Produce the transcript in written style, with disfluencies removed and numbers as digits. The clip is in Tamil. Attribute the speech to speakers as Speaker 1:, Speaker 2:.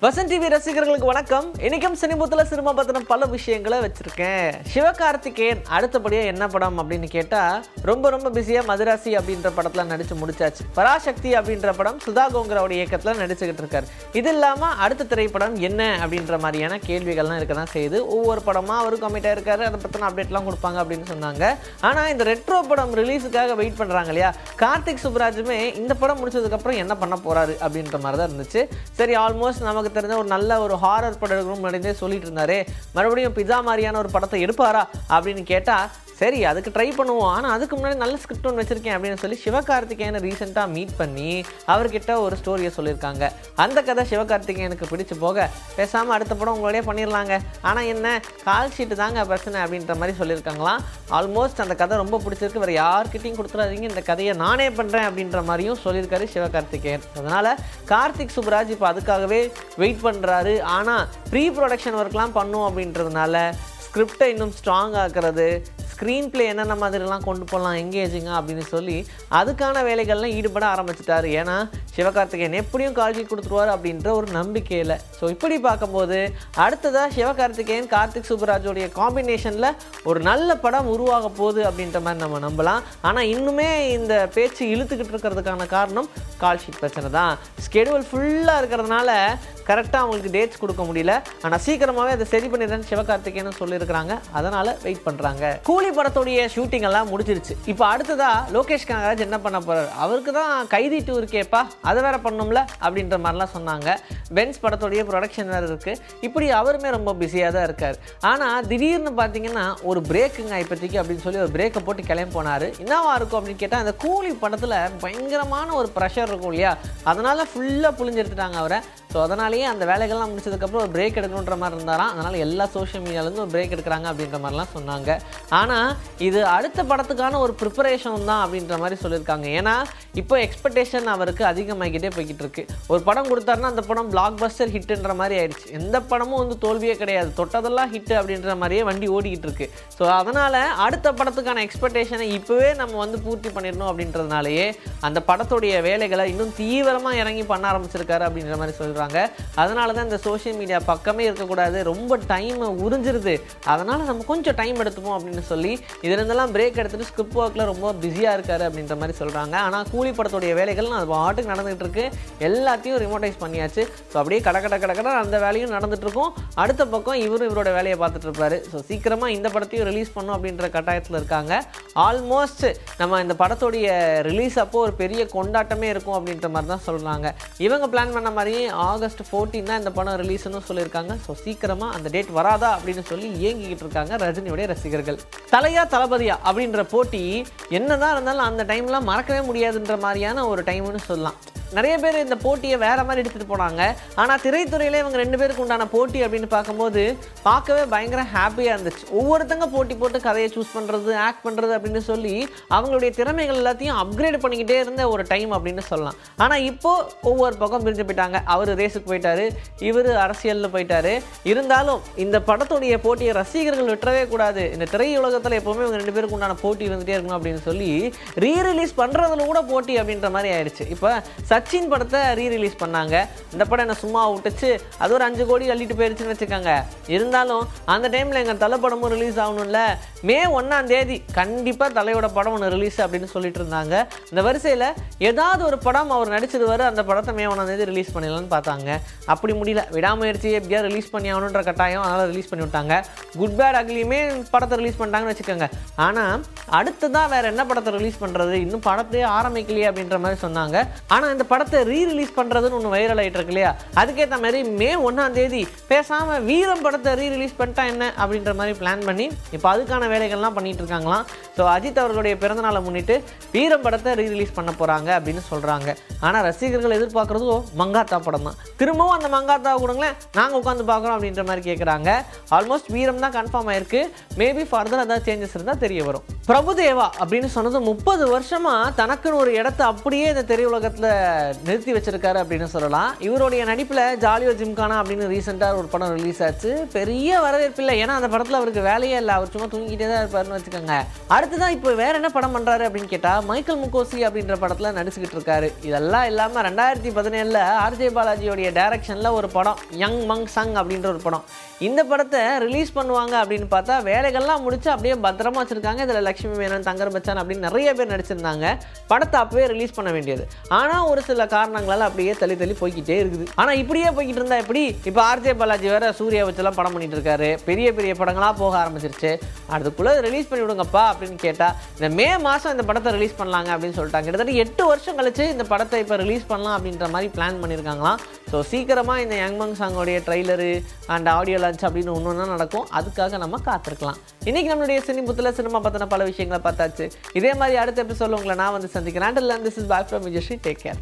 Speaker 1: வசந்த் டிவி ரசிகர்களுக்கு வணக்கம். இன்னைக்கும் சினிபுத்துல சினிமா பத்தின பல விஷயங்களை வச்சிருக்கேன். சிவகார்த்திகேயன் அடுத்தபடியாக என்ன படம் அப்படின்னு கேட்டால் ரொம்ப பிஸியாக மதுராசி அப்படின்ற படத்தில் நடித்து முடிச்சாச்சு. பராசக்தி அப்படின்ற படம் சுதா கோங்கராவோட இயக்கத்தில் நடிச்சுக்கிட்டு இருக்காரு. இது இல்லாமல் அடுத்த திரைப்படம் என்ன அப்படின்ற மாதிரியான கேள்விகள்லாம் இருக்க தான் செய்யுது. ஒவ்வொரு படமாக அவரும் கமிட்டாக இருக்காரு. அதை பற்றின அப்டேட்லாம் கொடுப்பாங்க அப்படின்னு சொன்னாங்க. ஆனால் இந்த ரெட்ரோ படம் ரிலீஸுக்காக வெயிட் பண்ணுறாங்க இல்லையா, கார்த்திக் சுப்ராஜுமே இந்த படம் முடிச்சதுக்கப்புறம் என்ன பண்ண போகிறாரு அப்படின்ற மாதிரி தான் இருந்துச்சு. சரி, ஆல்மோஸ்ட் நமக்கு தெரிஞ்ச ஒரு நல்ல ஒரு ஹாரர் படம் எடுக்கணும்னு நடந்தே சொல்லிட்டு இருந்தாரு. மறுபடியும் பிஸா மாதிரியான ஒரு படத்தை எடுப்பாரா அப்படின்னு கேட்டால் சரி அதுக்கு ட்ரை பண்ணுவோம், ஆனால் அதுக்கு முன்னாடி நல்ல ஸ்கிரிப்ட் ஒன்று வச்சுருக்கேன் அப்படின்னு சொல்லி சிவகார்த்திகேயனை ரீசெண்டாக மீட் பண்ணி அவர்கிட்ட ஒரு ஸ்டோரியை சொல்லியிருக்காங்க. அந்த கதை சிவகார்த்திகேயனுக்கு பிடிச்சி போக பேசாமல் அடுத்த படம் உங்களோடய பண்ணிடலாங்க, ஆனால் என்ன கால் ஷீட்டு தாங்க பிரச்சனை அப்படின்ற மாதிரி சொல்லியிருக்காங்களாம். ஆல்மோஸ்ட் அந்த கதை ரொம்ப பிடிச்சிருக்கு, வேறு யார்கிட்டையும் கொடுத்துடாதீங்க, இந்த கதையை நானே பண்ணுறேன் அப்படின்ற மாதிரியும் சொல்லியிருக்காரு சிவகார்த்திகேயன். அதனால் கார்த்திக் சுப்ராஜ் இப்போ அதுக்காகவே வெயிட் பண்ணுறாரு. ஆனால் ப்ரீ ப்ரொடக்ஷன் ஒர்க்லாம் பண்ணும் அப்படின்றதுனால ஸ்கிரிப்டை இன்னும் ஸ்ட்ராங் ஆக்குறது, ஸ்க்ரீன் பிளே என்னென்ன மாதிரிலாம் கொண்டு போகலாம் எங்கேஜிங்காக அப்படின்னு சொல்லி அதுக்கான வேலைகள்லாம் ஈடுபட ஆரம்பிச்சிட்டாரு. ஏன்னா சிவகார்த்திகேயன் எப்படியும் கால்ஷி கொடுத்துருவார் அப்படின்ற ஒரு நம்பிக்கையில். ஸோ இப்படி பார்க்கும்போது அடுத்ததாக சிவகார்த்திகேயன் கார்த்திக் சுப்ராஜோடைய காம்பினேஷனில் ஒரு நல்ல படம் உருவாக போகுது அப்படின்ற மாதிரி நம்ம நம்பலாம். ஆனால் இன்னுமே இந்த பேச்சு இழுத்துக்கிட்டு இருக்கிறதுக்கான காரணம் கால்ஷீட் பிரச்சனை தான். ஸ்கெடியூல் ஃபுல்லாக இருக்கிறதுனால கரெக்டாக அவங்களுக்கு டேட்ஸ் கொடுக்க முடியல. ஆனால் சீக்கிரமாகவே அதை சரி பண்ணிடுறேன்னு சிவகார்த்திகேயன் சொல்லியிருக்கிறாங்க. அதனால் வெயிட் பண்ணுறாங்க. கூலி படத்துடைய ஷூட்டிங் எல்லாம் முடிச்சிருச்சு. இப்போ அடுத்ததாக லோகேஷ் கனகராஜ் என்ன பண்ண போகிறார், அவருக்கு தான் கைதி 2 இருக்கேப்பா, அதை வேற பண்ணணும்ல அப்படின்ற மாதிரிலாம் சொன்னாங்க. பென்ஸ் படத்துடைய ப்ரொடக்ஷன் வேறு இருக்குது. இப்படி அவருமே ரொம்ப பிஸியாக தான் இருக்கார். ஆனால் திடீர்னு பார்த்தீங்கன்னா ஒரு பிரேக்குங்க இப்போதைக்கு அப்படின்னு சொல்லி ஒரு பிரேக்கை போட்டு கிளம்பி போனார். என்னவா இருக்கும் அப்படின்னு கேட்டால் அந்த கூலி படத்தில் பயங்கரமான ஒரு ப்ரெஷர் இருக்கும் இல்லையா, அதனால் ஃபுல்லாக புழிஞ்சு எடுத்துட்டாங்க அவரை. ஸோ அதனாலேயே அந்த வேலைகள்லாம் முடிச்சதுக்கப்புறம் ஒரு பிரேக் எடுக்கணுன்ற மாதிரி இருந்தாராம். அதனால் எல்லா சோஷியல் மீடியாவிலேருந்து ஒரு பிரேக் எடுக்கிறாங்க அப்படின்ற மாதிரிலாம் சொன்னாங்க. ஆனால் இது அடுத்த படத்துக்கான ஒரு ப்ரிப்பரேஷன் தான் அப்படின்ற மாதிரி சொல்லியிருக்காங்க. ஏன்னா இப்போ எக்ஸ்பெக்டேஷன் அவருக்கு அதிகமாகிக்கிட்டே போய்கிட்டு இருக்கு. ஒரு படம் கொடுத்தாருன்னா அந்த படம் பிளாக் பஸ்டர் ஹிட்டுன்ற மாதிரி ஆயிடுச்சு. எந்த படமும் வந்து தோல்வியே கிடையாது, தொட்டதெல்லாம் ஹிட்டு அப்படின்ற மாதிரியே வண்டி ஓடிக்கிட்டு இருக்கு. ஸோ அதனால் அடுத்த படத்துக்கான எக்ஸ்பெக்டேஷனை இப்போவே நம்ம வந்து பூர்த்தி பண்ணிடணும் அப்படின்றதுனாலேயே அந்த படத்துடைய வேலைகளை இன்னும் தீவிரமாக இறங்கி பண்ண ஆரம்பிச்சிருக்காரு அப்படின்ற மாதிரி சொல்கிறாங்க. அதனால தான் இந்த சோஷியல் மீடியா பக்கமே இருக்கக்கூடாது, ரொம்ப டைம் உறிஞ்சிருது, அதனால் நம்ம கொஞ்சம் டைம் எடுத்துப்போம் அப்படின்னு சொல்லி இதுலேருந்தெல்லாம் பிரேக் எடுத்துகிட்டு ஸ்கிரிப்ட் ஒர்க்கில் ரொம்ப பிஸியாக இருக்காரு அப்படின்ற மாதிரி சொல்கிறாங்க. ஆனால் கூலி படத்துடைய வேலைகள் அது பாட்டுக்கு நடந்துகிட்டு இருக்கு. எல்லாத்தையும் ரிமோட்டைஸ் பண்ணியாச்சு. ஸோ அப்படியே கடை அந்த வேலையும் நடந்துட்டு இருக்கும். அடுத்த பக்கம் இவரோட வேலையை பார்த்துட்டு இருப்பாரு. ஸோ சீக்கிரமாக இந்த படத்தையும் ரிலீஸ் பண்ணும் அப்படின்ற கட்டாயத்தில் இருக்காங்க. ஆல்மோஸ்ட் நம்ம இந்த படத்துடைய ரிலீஸ் அப்போ ஒரு பெரிய கொண்டாட்டமே இருக்கும் அப்படின்ற மாதிரி தான் சொல்கிறாங்க. இவங்க பிளான் பண்ண மாதிரி ஆகஸ்ட் 14 தான் இந்த படம் ரிலீஸ்னு சொல்லியிருக்காங்க. ஸோ சீக்கிரமாக அந்த டேட் வராதா அப்படின்னு சொல்லி ஏங்கிக்கிட்டு இருக்காங்க ரஜினியோடைய ரசிகர்கள். தலையா தளபதியா அப்படின்ற போட்டி என்னதான் இருந்தாலும் அந்த டைம்லாம் மறக்கவே முடியாதுன்ற மாதிரியான ஒரு டைம்னு சொல்லலாம். நிறைய பேர் இந்த போட்டியை வேறு மாதிரி எடுத்துகிட்டு போனாங்க. ஆனால் திரைத்துறையிலே இவங்க 2 பேருக்கு உண்டான போட்டி அப்படின்னு பார்க்கும்போது பார்க்கவே பயங்கர ஹாப்பியாக இருந்துச்சு. ஒவ்வொருத்தங்க போட்டி போட்டு கதையை சூஸ் பண்ணுறது, ஆக்ட் பண்ணுறது அப்படின்னு சொல்லி அவங்களுடைய திறமைகள் எல்லாத்தையும் அப்கிரேட் பண்ணிக்கிட்டே இருந்த ஒரு டைம் அப்படின்னு சொல்லலாம். ஆனால் இப்போது ஒவ்வொரு பக்கம் பிரிஞ்சு போயிட்டாங்க. அவர் ரேஸுக்கு போயிட்டாரு, இவர் அரசியலில் போயிட்டாரு. இருந்தாலும் இந்த படத்துடைய போட்டியை ரசிகர்கள் விட்டுறவே கூடாது. இந்த திரையுலகத்தில் எப்போவுமே இவங்க 2 பேருக்கு உண்டான போட்டி இருந்துகிட்டே இருக்கணும் அப்படின்னு சொல்லி ரீரிலீஸ் பண்ணுறதுல கூட போட்டி அப்படின்ற மாதிரி ஆயிடுச்சு. இப்போ சச்சின் படத்தை ரீரிலீஸ் பண்ணாங்க. இந்த படம் என்ன சும்மா விட்டுச்சு, அது ஒரு 5 கோடி அள்ளிட்டு போயிடுச்சுன்னு வச்சுக்கோங்க. இருந்தாலும் அந்த டைமில் எங்கள் தலை படமும் ரிலீஸ் ஆகணும்ல, மே 1ஆம் தேதி கண்டிப்பாக தலையோட படம் ஒன்று ரிலீஸ் அப்படின்னு சொல்லிட்டு இருந்தாங்க. இந்த வரிசையில் ஏதாவது ஒரு படம் அவர் நடிச்சிருவார், அந்த படத்தை மே 1ஆம் தேதி ரிலீஸ் பண்ணிடலான்னு பார்த்தாங்க. அப்படி முடியல, விடாமுயற்சி எப்படியா ரிலீஸ் பண்ணி ஆகணுன்ற கட்டாயம், அதனால் ரிலீஸ் பண்ணி விட்டாங்க. குட் பேட் அக்லியுமே படத்தை ரிலீஸ் பண்ணிட்டாங்கன்னு வச்சுக்கோங்க. ஆனால் அடுத்ததான் வேறு என்ன படத்தை ரிலீஸ் பண்ணுறது, இன்னும் படத்தையே ஆரம்பிக்கலையே அப்படின்ற மாதிரி சொன்னாங்க. ஆனால் இந்த படத்தை ரீரிலீஸ் பண்ணுறதுன்னு ஒன்று வைரல் ஆகிட்டு இருக்கு இல்லையா, அதுக்கேற்ற மாதிரி மே 1ஆம் தேதி பேசாமல் வீரம் படத்தை ரீரிலீஸ் பண்ணிட்டா என்ன அப்படின்ற மாதிரி பிளான் பண்ணி இப்போ அதுக்கான வேலைகள்லாம் பண்ணிட்டு இருக்காங்களாம். ஸோ அஜித் அவர்களுடைய பிறந்தநாளை முன்னிட்டு வீரம் படத்தை ரீரிலீஸ் பண்ண போகிறாங்க அப்படின்னு சொல்கிறாங்க. ஆனால் ரசிகர்கள் எதிர்பார்க்குறதும் மங்காத்தா படம் தான். திரும்பவும் அந்த மங்காத்தாவை கொடுங்களேன், நாங்கள் உட்காந்து பார்க்குறோம் அப்படின்ற மாதிரி கேட்குறாங்க. ஆல்மோஸ்ட் வீரம் தான் கன்ஃபார்ம் ஆயிருக்கு. மேபி ஃபர்தர் ஏதாவது சேஞ்சஸ் இருந்தால் தெரிய வரும். பிரபுதேவா அப்படின்னு சொன்னது 30 வருஷமாக தனக்குன்னு ஒரு இடத்த அப்படியே இந்த திரையுலகத்தில் நிறுத்தி வச்சிருக்காரு அப்படின்னு சொல்லலாம். இவருடைய நடிப்பில் ஜாலியோ ஜிம்கானா அப்படின்னு ரீசெண்டாக ஒரு படம் ரிலீஸ் ஆச்சு. பெரிய வரவேற்பு இல்லை, ஏன்னா அந்த படத்தில் அவருக்கு வேலையே இல்லை, அவர் சும்மா தூங்கிக்கிட்டே தான் இருப்பாருன்னு வச்சுக்கோங்க. அடுத்ததான் இப்போ வேற என்ன படம் பண்ணுறாரு அப்படின்னு கேட்டால் மைக்கேல் முகோசி அப்படின்ற படத்தில் நடிச்சுக்கிட்டு இருக்காரு. இதெல்லாம் இல்லாமல் 2017 ஆர்ஜே பாலாஜியோடைய டைரக்ஷனில் ஒரு படம் யங் மங் சங் அப்படின்ற ஒரு படம். இந்த படத்தை ரிலீஸ் பண்ணுவாங்க அப்படின்னு பார்த்தா வேலைகள்லாம் முடிச்சு அப்படியே பத்திரமா வச்சுருக்காங்க. இதில் லக்ஷ்மி மேனன், தங்கர் பச்சான் அப்படின்னு நிறைய பேர் நடிச்சிருந்தாங்க. படத்தை அப்பவே ரிலீஸ் பண்ண வேண்டியது. ஆனால் ஒரு சில காரணங்களால் அப்படியே தள்ளி போய்கிட்டே இருக்குது. ஆனால் இப்படியே போய்கிட்டு இருந்தா எப்படி? இப்போ ஆர்ஜே பாலாஜி வேற சூர்யா வச்செல்லாம் படம் பண்ணிட்டு இருக்காரு. பெரிய பெரிய படங்களாக போக ஆரம்பிச்சிருச்சு. அதுக்குள்ளே ரிலீஸ் பண்ணி விடுங்கப்பா அப்படின்னு கேட்டால் இந்த மே மாதம் இந்த படத்தை ரிலீஸ் பண்ணலாங்க அப்படின்னு சொல்லிட்டாங்க. கிட்டத்தட்ட 8 வருஷம் கழிச்சு இந்த படத்தை இப்போ ரிலீஸ் பண்ணலாம் அப்படின்ற மாதிரி பிளான் பண்ணியிருக்காங்களாம். ஸோ சீக்கிரமாக இந்த யங் மங் சாங்கோடைய ட்ரெய்லரு அண்ட் ஆடியோ லான்ச் அப்படின்னு ஒன்று நடக்கும். அதுக்காக நம்ம காத்திருக்கலாம். இன்றைக்கி நம்மளுடைய சினிபுத்தில் சினிமா பற்றின பல விஷயங்களை பார்த்தாச்சு. இதே மாதிரி அடுத்த எபிசோட உங்களை நான் வந்து சந்திக்கிறேன். Until then, this is back from Vijay Sri. Take care.